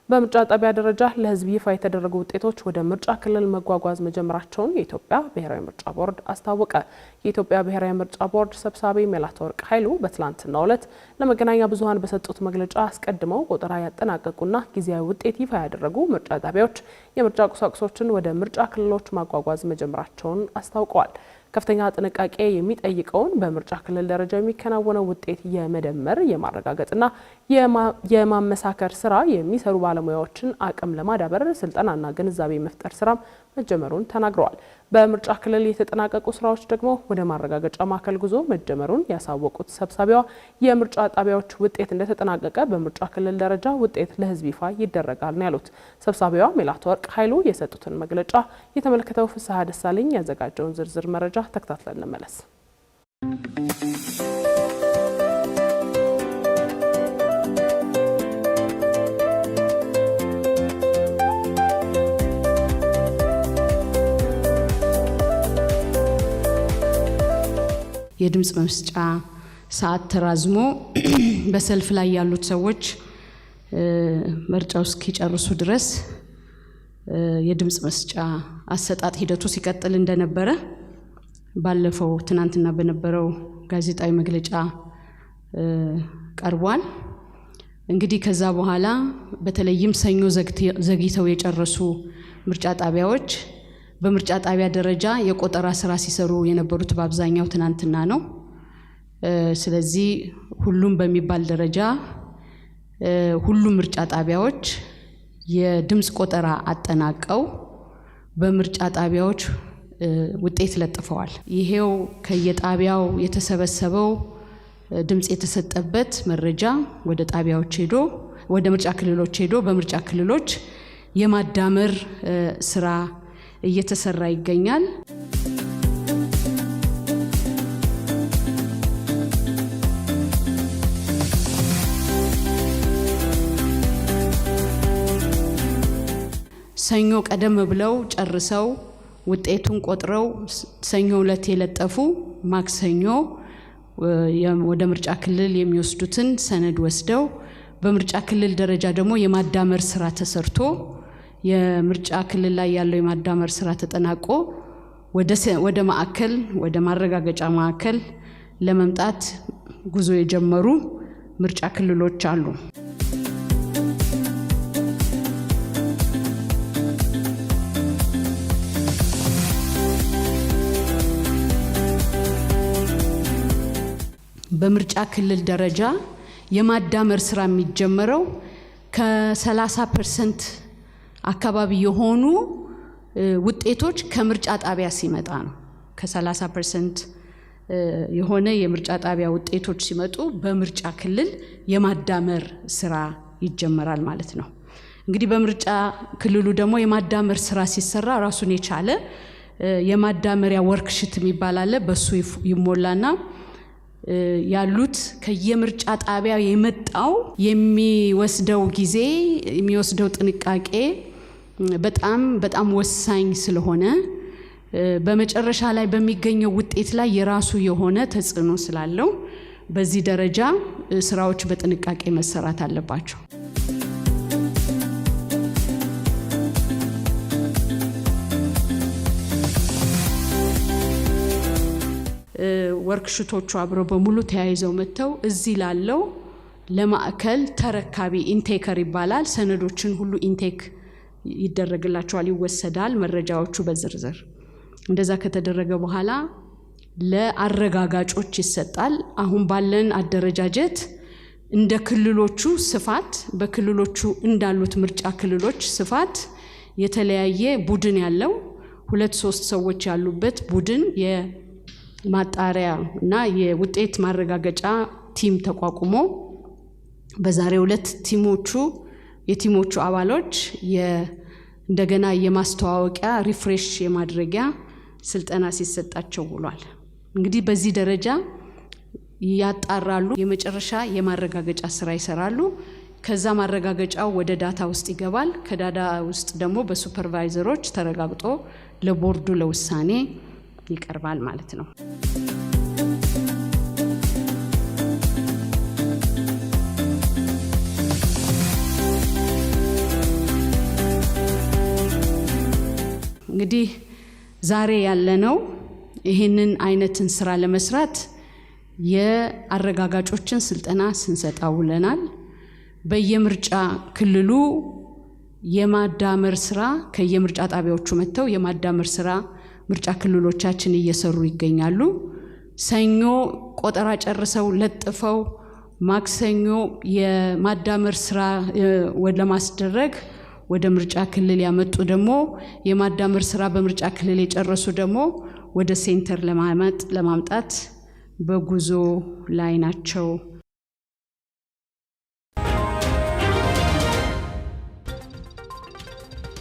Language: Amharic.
በምርጫ ጣቢያ ደረጃ ለህዝብ ይፋ የተደረጉ ውጤቶች ወደ ምርጫ ክልል መጓጓዝ መጀመራቸውን የኢትዮጵያ ብሔራዊ ምርጫ ቦርድ አስታወቀ። የኢትዮጵያ ብሔራዊ ምርጫ ቦርድ ሰብሳቢ መላትወርቅ ኃይሉ በትላንትናው ዕለት ለመገናኛ ብዙሃን በሰጡት መግለጫ አስቀድመው ቆጠራ ያጠናቀቁና ጊዜያዊ ውጤት ይፋ ያደረጉ ምርጫ ጣቢያዎች የምርጫ ቁሳቁሶችን ወደ ምርጫ ክልሎች ማጓጓዝ መጀመራቸውን አስታውቀዋል። ከፍተኛ ጥንቃቄ የሚጠይቀውን በምርጫ ክልል ደረጃ የሚከናወነው ውጤት የመደመር የማረጋገጥና የማመሳከር ስራ የሚሰሩ ባለሙያዎችን አቅም ለማዳበር ስልጠናና ግንዛቤ መፍጠር ስራ መጀመሩን ተናግረዋል። በምርጫ ክልል የተጠናቀቁ ስራዎች ደግሞ ወደ ማረጋገጫ ማዕከል ጉዞ መጀመሩን ያሳወቁት ሰብሳቢዋ የምርጫ ጣቢያዎች ውጤት እንደተጠናቀቀ በምርጫ ክልል ደረጃ ውጤት ለህዝብ ይፋ ይደረጋል ነው ያሉት። ሰብሳቢዋ መላትወርቅ ኃይሉ የሰጡትን መግለጫ የተመለከተው ፍስሐ ደሳለኝ ያዘጋጀውን ዝርዝር መረጃ ተከታትለን እንመለስ። የድምጽ መስጫ ሰዓት ተራዝሞ በሰልፍ ላይ ያሉት ሰዎች ምርጫው እስኪጨርሱ ድረስ የድምጽ መስጫ አሰጣጥ ሂደቱ ሲቀጥል እንደነበረ ባለፈው ትናንትና በነበረው ጋዜጣዊ መግለጫ ቀርቧል። እንግዲህ ከዛ በኋላ በተለይም ሰኞ ዘግይተው የጨረሱ ምርጫ ጣቢያዎች በምርጫ ጣቢያ ደረጃ የቆጠራ ስራ ሲሰሩ የነበሩት በአብዛኛው ትናንትና ነው። ስለዚህ ሁሉም በሚባል ደረጃ ሁሉም ምርጫ ጣቢያዎች የድምጽ ቆጠራ አጠናቀው በምርጫ ጣቢያዎች ውጤት ለጥፈዋል። ይሄው ከየጣቢያው የተሰበሰበው ድምጽ የተሰጠበት መረጃ ወደ ጣቢያዎች ሄዶ ወደ ምርጫ ክልሎች ሄዶ በምርጫ ክልሎች የማዳመር ስራ እየተሰራ ይገኛል። ሰኞ ቀደም ብለው ጨርሰው ውጤቱን ቆጥረው ሰኞ ዕለት የለጠፉ ማክሰኞ ወደ ምርጫ ክልል የሚወስዱትን ሰነድ ወስደው በምርጫ ክልል ደረጃ ደግሞ የማዳመር ስራ ተሰርቶ የምርጫ ክልል ላይ ያለው የማዳመር ስራ ተጠናቆ ወደ ማዕከል ወደ ማረጋገጫ ማዕከል ለመምጣት ጉዞ የጀመሩ ምርጫ ክልሎች አሉ። በምርጫ ክልል ደረጃ የማዳመር ስራ የሚጀመረው ከ30% አካባቢ የሆኑ ውጤቶች ከምርጫ ጣቢያ ሲመጣ ነው። ከ30% የሆነ የምርጫ ጣቢያ ውጤቶች ሲመጡ በምርጫ ክልል የማዳመር ስራ ይጀመራል ማለት ነው። እንግዲህ በምርጫ ክልሉ ደግሞ የማዳመር ስራ ሲሰራ ራሱን የቻለ የማዳመሪያ ወርክሺት የሚባል አለ። በሱ ይሞላና ያሉት ከየምርጫ ጣቢያ የመጣው የሚወስደው ጊዜ የሚወስደው ጥንቃቄ በጣም ወሳኝ ስለሆነ በመጨረሻ ላይ በሚገኘው ውጤት ላይ የራሱ የሆነ ተጽዕኖ ስላለው በዚህ ደረጃ ስራዎች በጥንቃቄ መሰራት አለባቸው። ወርክሺቶቹ አብረው በሙሉ ተያይዘው መተው እዚህ ላለው ለማዕከል ተረካቢ ኢንቴከር ይባላል። ሰነዶችን ሁሉ ኢንቴክ ይደረግላቸዋል፣ ይወሰዳል መረጃዎቹ በዝርዝር። እንደዛ ከተደረገ በኋላ ለአረጋጋጮች ይሰጣል። አሁን ባለን አደረጃጀት እንደ ክልሎቹ ስፋት በክልሎቹ እንዳሉት ምርጫ ክልሎች ስፋት የተለያየ ቡድን ያለው 2-3 ሰዎች ያሉበት ቡድን የማጣሪያ እና የውጤት ማረጋገጫ ቲም ተቋቁሞ በዛሬው ዕለት የቲሞቹ አባሎች እንደገና የማስተዋወቂያ ሪፍሬሽ የማድረጊያ ስልጠና ሲሰጣቸው ውሏል። እንግዲህ በዚህ ደረጃ ያጣራሉ፣ የመጨረሻ የማረጋገጫ ስራ ይሰራሉ። ከዛ ማረጋገጫው ወደ ዳታ ውስጥ ይገባል። ከዳታ ውስጥ ደግሞ በሱፐርቫይዘሮች ተረጋግጦ ለቦርዱ ለውሳኔ ይቀርባል ማለት ነው። እንግዲህ ዛሬ ያለነው ይህንን አይነትን ስራ ለመስራት የአረጋጋጮችን ስልጠና ስንሰጥ ውለናል። በየምርጫ ክልሉ የማዳመር ስራ ከየምርጫ ጣቢያዎቹ መጥተው የማዳመር ስራ ምርጫ ክልሎቻችን እየሰሩ ይገኛሉ። ሰኞ ቆጠራ ጨርሰው ለጥፈው ማክሰኞ የማዳመር ስራ ለማስደረግ ወደ ምርጫ ክልል ያመጡ ደግሞ የማዳመር ስራ በምርጫ ክልል የጨረሱ ደግሞ ወደ ሴንተር ለማምጣት በጉዞ ላይ ናቸው